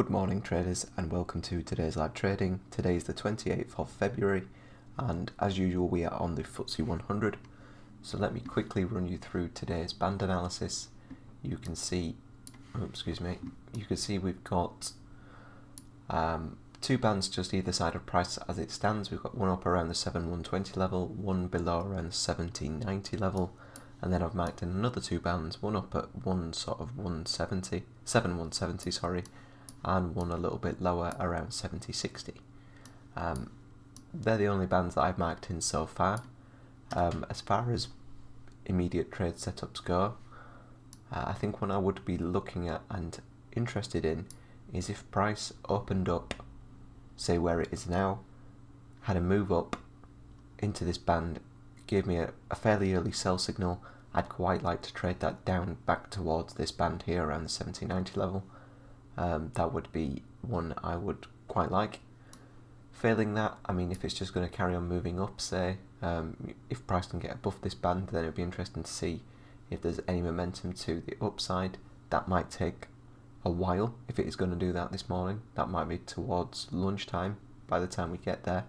Good morning traders and welcome to today's live trading. Today is the 28th of February and as usual we are on the FTSE 100. So let me quickly run you through today's band analysis. You can see, we've got two bands just either side of price as it stands. We've got one up around the 7120 level, one below around the 1790 level, and then I've marked in another two bands, one up at 7170, sorry, and one a little bit lower around 7060. They're the only bands that I've marked in so far. As far as immediate trade setups go, I think one I would be looking at and interested in is if price opened up, say where it is now, had a move up into this band, gave me a fairly early sell signal. I'd quite like to trade that down back towards this band here around the 1790 level. That would be one I would quite like. Failing that, I mean, if it's just going to carry on moving up, say, if price can get above this band, then it would be interesting to see if there's any momentum to the upside. That might take a while if it is going to do that this morning. That might be towards lunchtime by the time we get there.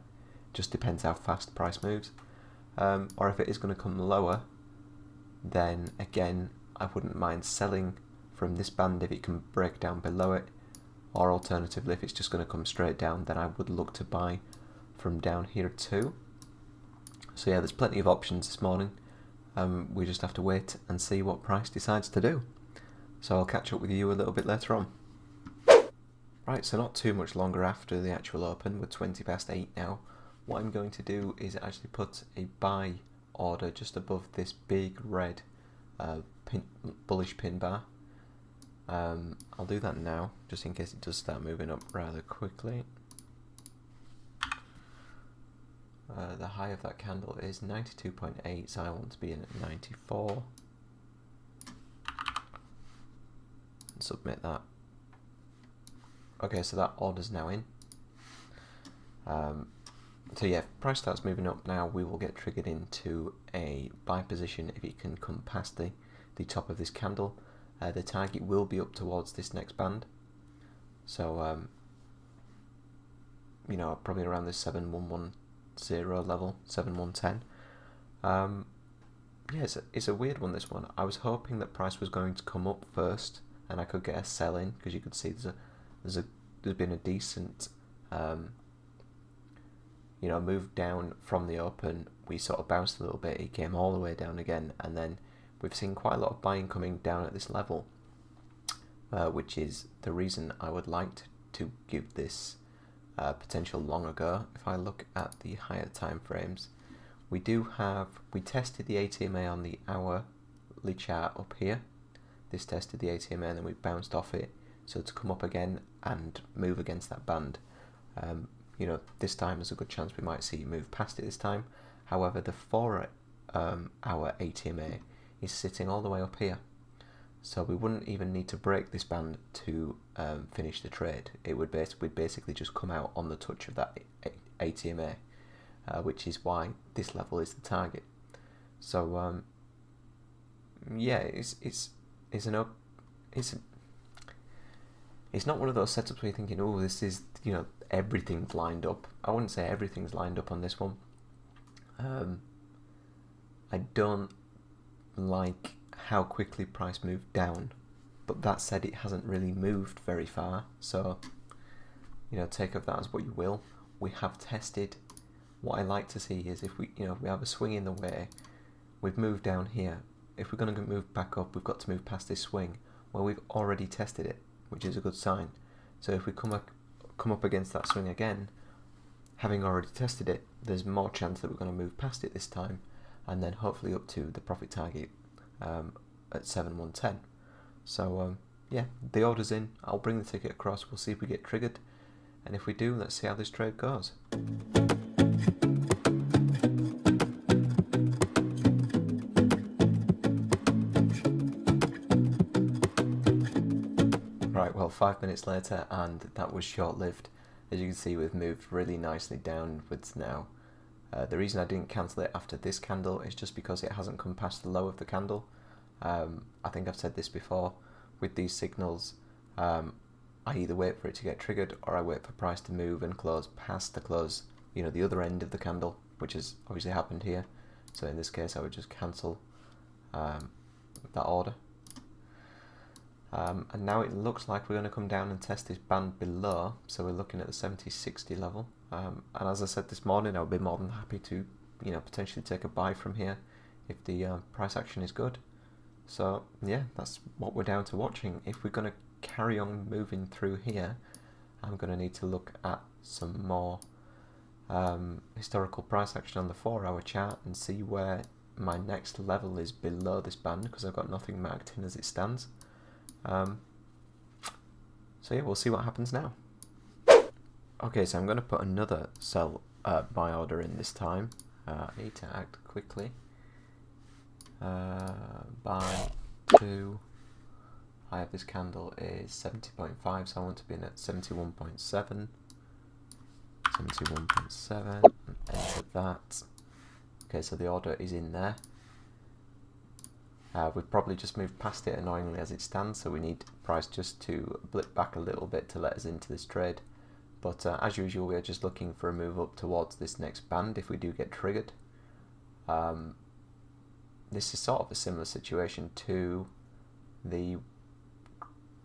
Just depends how fast price moves. Or if it is going to come lower, then again, I wouldn't mind selling from this band if it can break down below it, or alternatively if it's just going to come straight down, then I would look to buy from down here too. So yeah, there's plenty of options this morning. We just have to wait and see what price decides to do. So I'll catch up with you a little bit later on. Right, so not too much longer after the actual open, we're 20 past 8 now. What I'm going to do is actually put a buy order just above this big red bullish pin bar. I'll do that now, just in case it does start moving up rather quickly. The high of that candle is 92.8, so I want to be in at 94. And submit that. Okay, so that order's now in. So yeah, if price starts moving up now, we will get triggered into a buy position if it can come past the top of this candle. The target will be up towards this next band, so you know, probably around the 7110 level, 7110. Yeah, it's a weird one, this one. I was hoping that price was going to come up first and I could get a sell in, because you could see there's been a decent you know, move down from the open. We sort of bounced a little bit, it came all the way down again, and then we've seen quite a lot of buying coming down at this level, which is the reason I would like to give this potential long ago. If I look at the higher time frames, we tested the ATMA on the hourly chart up here. This tested the ATMA and then we bounced off it, so to come up again and move against that band, you know, this time there's a good chance we might see it move past it this time. However, the 4 hour ATMA is sitting all the way up here, so we wouldn't even need to break this band to finish the trade. It would basically just come out on the touch of that ATMA, which is why this level is the target. So yeah, it's not one of those setups where you're thinking, oh, this is, you know, everything's lined up. I wouldn't say everything's lined up on this one. I don't like how quickly price moved down, but that said, it hasn't really moved very far, so you know, take of that as what you will. We have tested. What I like to see is if we have a swing in the way, we've moved down here. If we're going to move back up, we've got to move past this swing. Well, we've already tested it, which is a good sign. So if we come up against that swing again, having already tested it, there's more chance that we're going to move past it this time, and then hopefully up to the profit target at 7110. So yeah, the order's in. I'll bring the ticket across. We'll see if we get triggered, and if we do, let's see how this trade goes. Right, well, 5 minutes later, and that was short-lived. As you can see, we've moved really nicely downwards now. The reason I didn't cancel it after this candle is just because it hasn't come past the low of the candle. I think I've said this before, with these signals, I either wait for it to get triggered or I wait for price to move and close past the close, you know, the other end of the candle, which has obviously happened here. So in this case, I would just cancel that order. And now it looks like we're going to come down and test this band below, so we're looking at the 70-60 level. And as I said this morning, I would be more than happy to, you know, potentially take a buy from here if the price action is good. So yeah, that's what we're down to watching. If we're going to carry on moving through here, I'm going to need to look at some more historical price action on the 4-hour chart and see where my next level is below this band, because I've got nothing marked in as it stands. So yeah, we'll see what happens now. Okay, so I'm going to put another sell buy order in this time. I need to act quickly. Buy 2. I have this candle is 70.5, so I want to be in at 71.7. 71.7, enter that. Okay, so the order is in there. We've probably just moved past it annoyingly as it stands, so we need price just to blip back a little bit to let us into this trade. But as usual, we are just looking for a move up towards this next band if we do get triggered. This is sort of a similar situation to the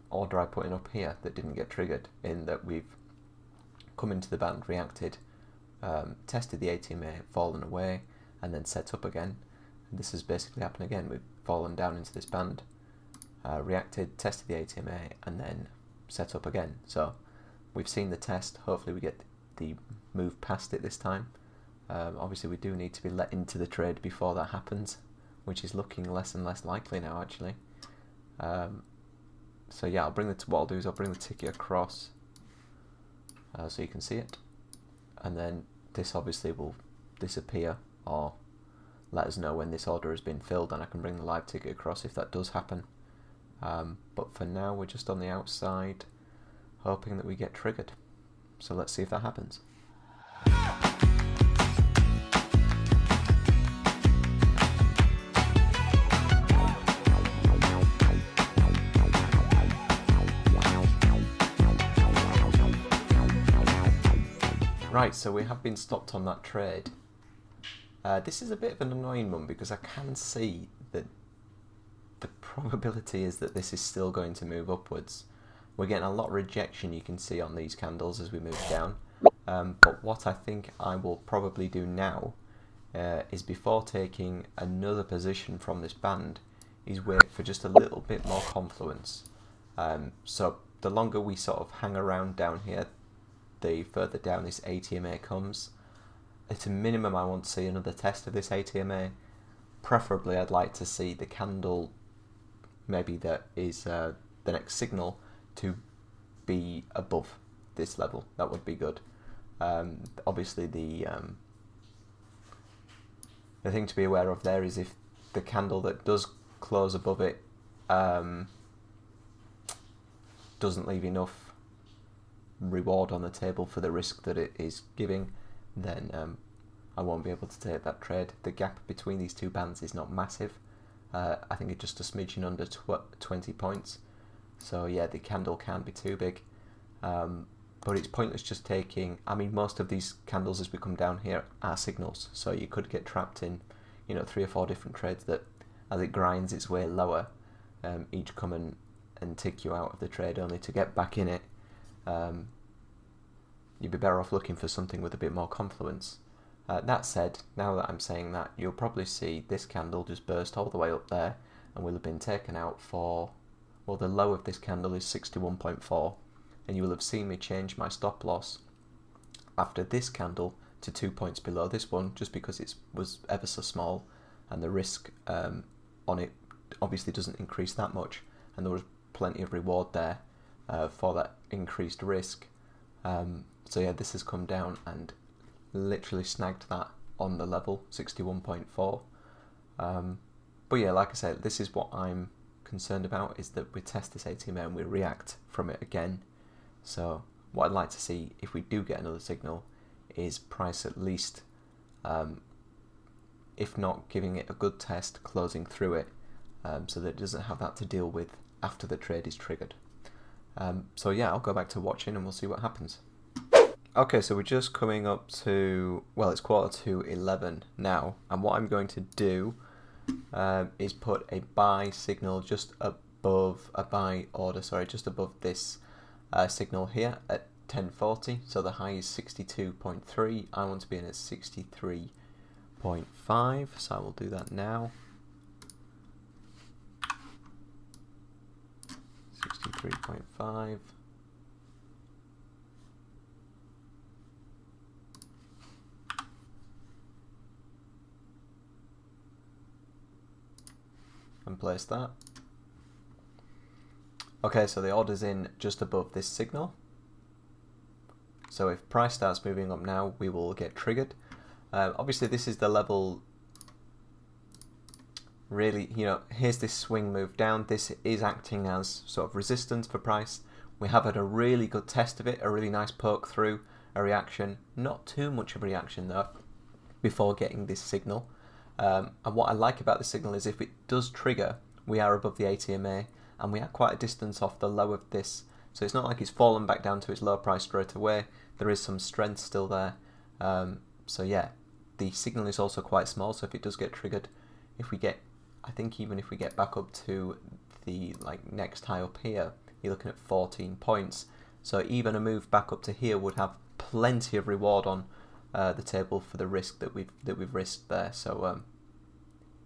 order I put in up here that didn't get triggered, in that we've come into the band, reacted, tested the ATMA, fallen away, and then set up again. And this has basically happened again. We've fallen down into this band, reacted, tested the ATMA, and then set up again. So we've seen the test. Hopefully we get the move past it this time. Obviously we do need to be let into the trade before that happens, which is looking less and less likely now actually. So yeah, what I'll do is I'll bring the ticket across so you can see it, and then this obviously will disappear or let us know when this order has been filled, and I can bring the live ticket across if that does happen. But for now we're just on the outside hoping that we get triggered, so let's see if that happens. Right, so we have been stopped on that trade. This is a bit of an annoying one because I can see that the probability is that this is still going to move upwards. We're getting a lot of rejection, you can see on these candles as we move down. But what I think I will probably do now is, before taking another position from this band, is wait for just a little bit more confluence. So the longer we sort of hang around down here, the further down this ATMA comes. At a minimum I want to see another test of this ATMA. Preferably I'd like to see the candle, maybe that is the next signal, to be above this level. That would be good. Obviously the thing to be aware of there is if the candle that does close above it doesn't leave enough reward on the table for the risk that it is giving, then I won't be able to take that trade. The gap between these two bands is not massive. I think it's just a smidgen under 20 points. So yeah, the candle can't be too big. But it's pointless just taking, I mean, most of these candles as we come down here are signals. So you could get trapped in, you know, 3 or 4 different trades that, as it grinds its way lower, each come and take you out of the trade only to get back in it. You'd be better off looking for something with a bit more confluence. That said, now that I'm saying that, you'll probably see this candle just burst all the way up there and will have been taken out for, well, the low of this candle is 61.4, and you will have seen me change my stop loss after this candle to 2 points below this one, just because it was ever so small and the risk on it obviously doesn't increase that much, and there was plenty of reward there for that increased risk. So yeah, this has come down and literally snagged that on the level, 61.4. But yeah, like I said, this is what I'm concerned about, is that we test this ATMA and we react from it again. So what I'd like to see, if we do get another signal, is price at least, if not giving it a good test, closing through it, so that it doesn't have that to deal with after the trade is triggered. So yeah, I'll go back to watching and we'll see what happens. Okay, so we're just coming up to, well, it's 11:15 now, and what I'm going to do is put a buy signal just above a buy order, just above this signal here at 10:40. So the high is 62.3. I want to be in at 63.5, so I will do that now. 63.5. And place that. Okay, so the order's in just above this signal. So if price starts moving up now, we will get triggered. Obviously, this is the level. Really, here's this swing move down. This is acting as sort of resistance for price. We have had a really good test of it, a really nice poke through, a reaction. Not too much of a reaction though, before getting this signal. And what I like about the signal is if it does trigger, we are above the ATMA and we are quite a distance off the low of this. So it's not like it's fallen back down to its low price straight away. There is some strength still there. So yeah, the signal is also quite small. So if it does get triggered, I think even if we get back up to the next high up here, you're looking at 14 points. So even a move back up to here would have plenty of reward on the table for the risk that we've risked there. So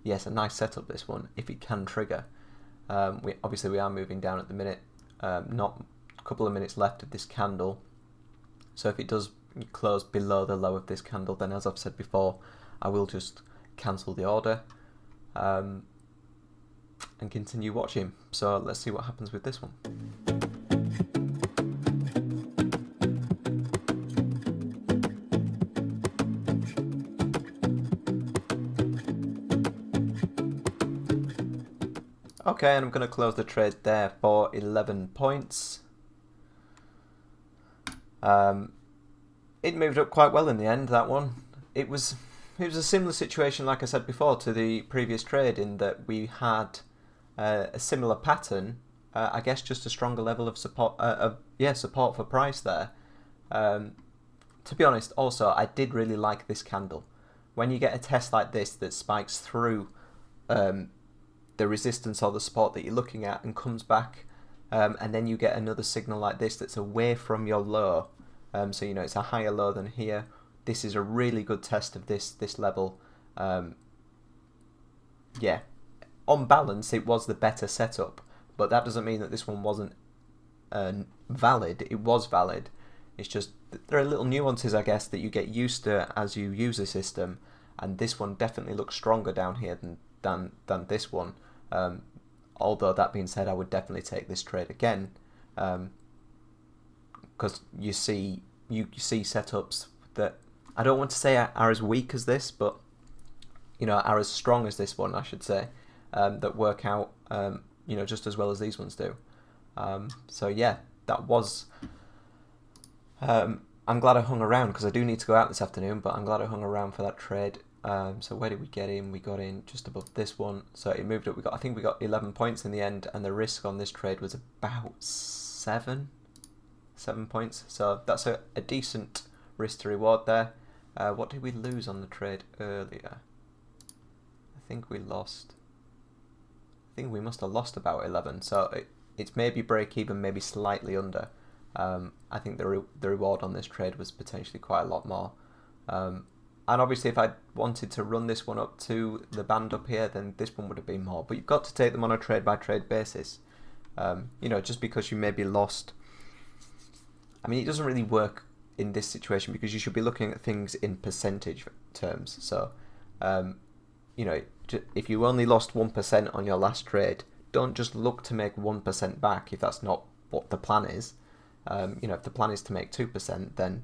yes, a nice setup this one if it can trigger. We are moving down at the minute. Not a couple of minutes left of this candle. So if it does close below the low of this candle, then as I've said before, I will just cancel the order and continue watching. So let's see what happens with this one. Okay, and I'm going to close the trade there for 11 points. It moved up quite well in the end, that one. It was a similar situation, like I said before, to the previous trade, in that we had a similar pattern. I guess just a stronger level of support, support for price there. To be honest, also, I did really like this candle. When you get a test like this that spikes through the resistance or the support that you're looking at and comes back, and then you get another signal like this that's away from your low, so it's a higher low than here. This is a really good test of this level. Yeah, on balance it was the better setup, but that doesn't mean that this one wasn't valid. It was valid. It's just there are little nuances, I guess, that you get used to as you use the system, and this one definitely looks stronger down here than this one. Although that being said, I would definitely take this trade again, because you see setups that I don't want to say are as weak as this, but are as strong as this one, I should say, that work out just as well as these ones do. So yeah, that was. I'm glad I hung around because I do need to go out this afternoon, but I'm glad I hung around for that trade. So where did we get in? We got in just above this one, so it moved up. I think we got 11 points in the end, and the risk on this trade was about 7 points. So that's a decent risk to reward there. What did we lose on the trade earlier? I think we must have lost about 11. So it's maybe break even, maybe slightly under. I think the reward on this trade was potentially quite a lot more. And obviously if I wanted to run this one up to the band up here, then this one would have been more. But you've got to take them on a trade by trade basis. Just because you maybe lost. I mean, it doesn't really work in this situation because you should be looking at things in percentage terms. So, if you only lost 1% on your last trade, don't just look to make 1% back if that's not what the plan is. If the plan is to make 2%, then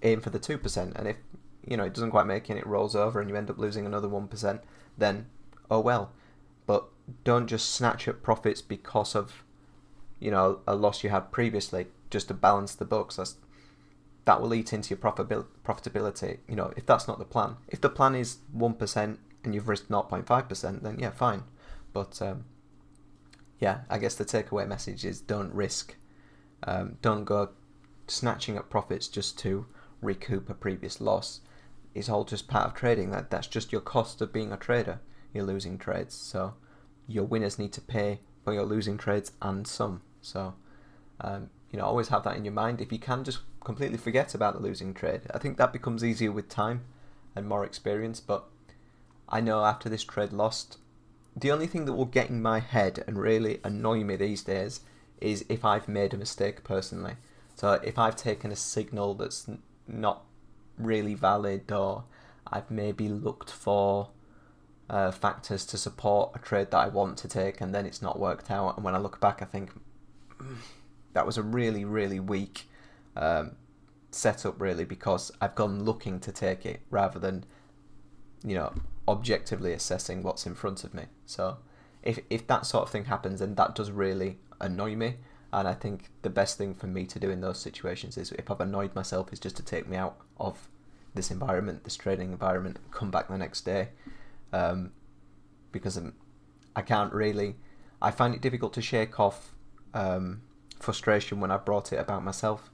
aim for the 2%. And if it doesn't quite make it, it rolls over and you end up losing another 1%, then oh well. But don't just snatch at profits because of a loss you had previously just to balance the books. That will eat into your profitability. If that's not the plan. If the plan is 1% and you've risked 0.5%, then yeah, fine. But yeah, I guess the takeaway message is don't risk Don't go snatching at profits just to recoup a previous loss. It's all just part of trading. That's just your cost of being a trader. You're losing trades, so your winners need to pay for your losing trades and some. So always have that in your mind. If you can, just completely forget about the losing trade. I think that becomes easier with time and more experience. But I know after this trade lost, the only thing that will get in my head and really annoy me these days is if I've made a mistake personally. So if I've taken a signal that's not really valid, or I've maybe looked for factors to support a trade that I want to take and then it's not worked out, and when I look back I think that was a really, really weak setup really, because I've gone looking to take it rather than objectively assessing what's in front of me. So if that sort of thing happens, then that does really annoy me. And I think the best thing for me to do in those situations is, if I've annoyed myself, is just to take me out of this environment, this trading environment, and come back the next day. Because I can't really, I find it difficult to shake off frustration when I've brought it about myself.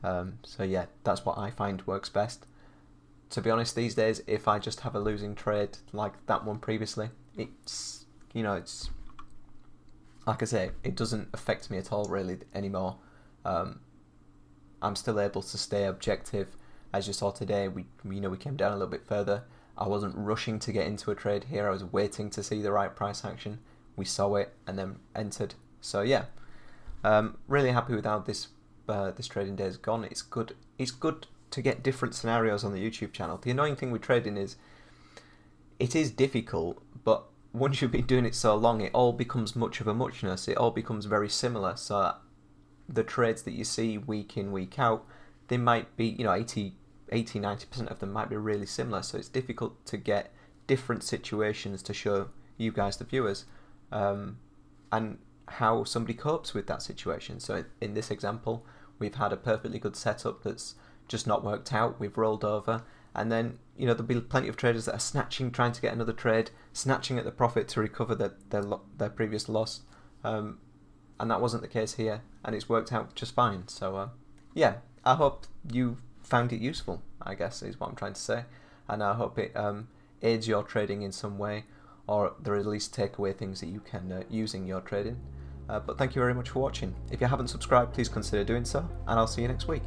So yeah, that's what I find works best. To be honest, these days, if I just have a losing trade like that one previously, it's like I say, it doesn't affect me at all really anymore. I'm still able to stay objective. As you saw today, we came down a little bit further. I wasn't rushing to get into a trade here. I was waiting to see the right price action. We saw it and then entered. So yeah, really happy with how this trading day has gone. It's good. It's good to get different scenarios on the YouTube channel. The annoying thing with trading is it is difficult, but once you've been doing it so long, it all becomes much of a muchness. It all becomes very similar. So the trades that you see week in, week out, they might be, 80-90% of them might be really similar. So it's difficult to get different situations to show you guys, the viewers, and how somebody copes with that situation. So in this example, we've had a perfectly good setup that's just not worked out. We've rolled over, and then there'll be plenty of traders that are snatching, trying to get another trade, snatching at the profit to recover their previous loss, and that wasn't the case here, and it's worked out just fine. So yeah, I hope you found it useful, I guess is what I'm trying to say, and I hope it aids your trading in some way, or there at least take away things that you can use in your trading. But thank you very much for watching. If you haven't subscribed, please consider doing so, and I'll see you next week.